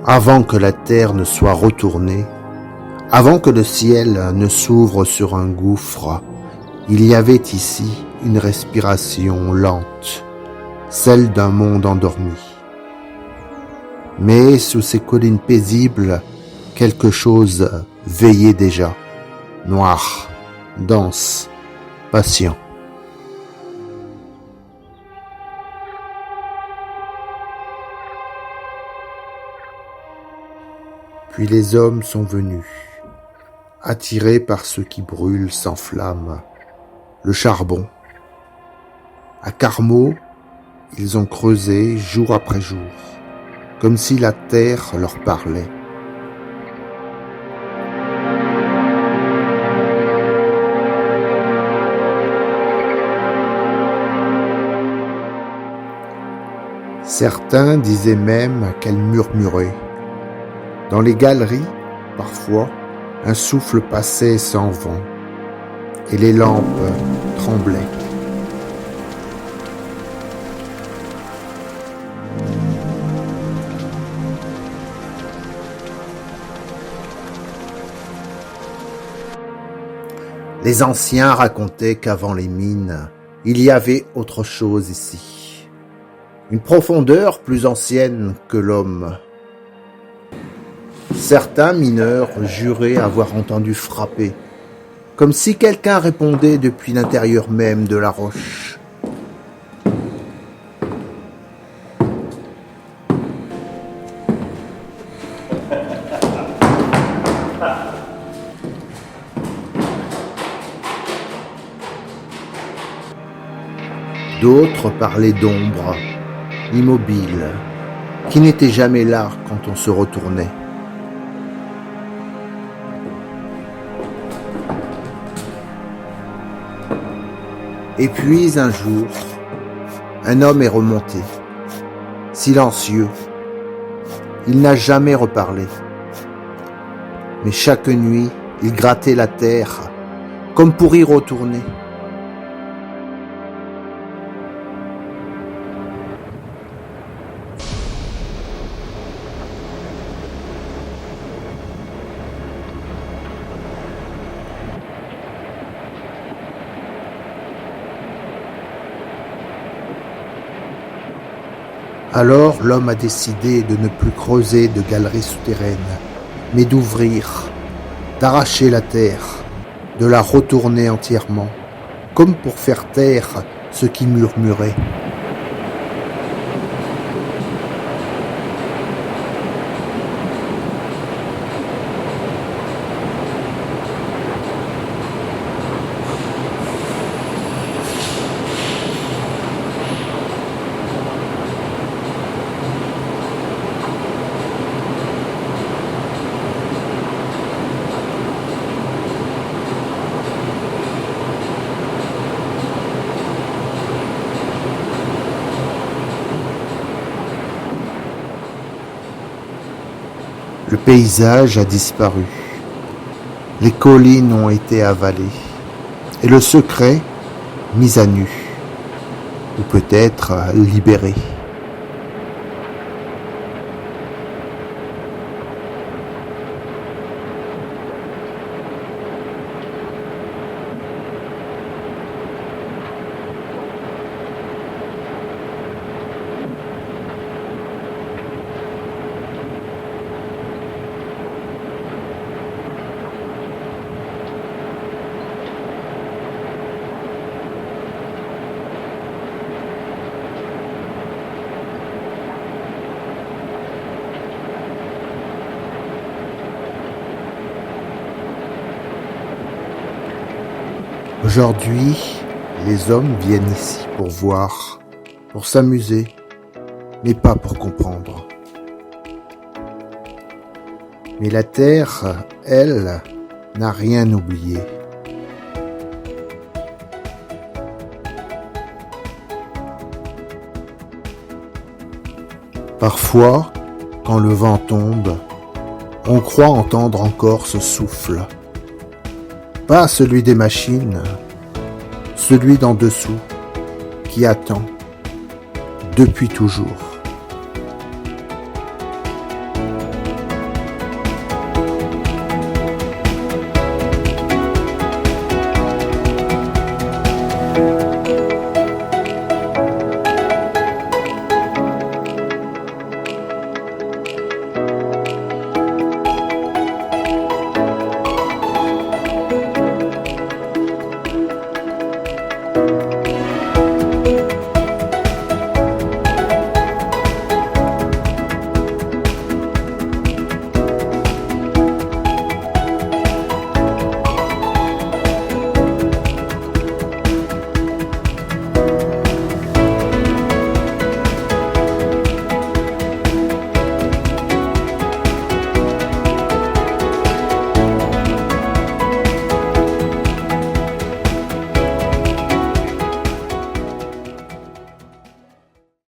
Avant que la terre ne soit retournée, avant que le ciel ne s'ouvre sur un gouffre, il y avait ici une respiration lente, celle d'un monde endormi. Mais sous ces collines paisibles, quelque chose veillait déjà, noir, dense, patient. Puis les hommes sont venus, attirés par ce qui brûle sans flamme, le charbon. À Carmaux, ils ont creusé jour après jour, comme si la terre leur parlait. Certains disaient même qu'elle murmurait. Dans les galeries, parfois, un souffle passait sans vent, et les lampes tremblaient. Les anciens racontaient qu'avant les mines, il y avait autre chose ici. Une profondeur plus ancienne que l'homme. Certains mineurs juraient avoir entendu frapper, comme si quelqu'un répondait depuis l'intérieur même de la roche. D'autres parlaient d'ombres, immobiles, qui n'étaient jamais là quand on se retournait. Et puis un jour, un homme est remonté, silencieux. Il n'a jamais reparlé. Mais chaque nuit, il grattait la terre, comme pour y retourner. Alors l'homme a décidé de ne plus creuser de galeries souterraines, mais d'ouvrir, d'arracher la terre, de la retourner entièrement, comme pour faire taire ce qui murmurait. Le paysage a disparu, les collines ont été avalées, et le secret mis à nu, ou peut-être libéré. Aujourd'hui, les hommes viennent ici pour voir, pour s'amuser, mais pas pour comprendre. Mais la terre, elle, n'a rien oublié. Parfois, quand le vent tombe, on croit entendre encore ce souffle. Pas celui des machines, celui d'en dessous, qui attend, depuis toujours.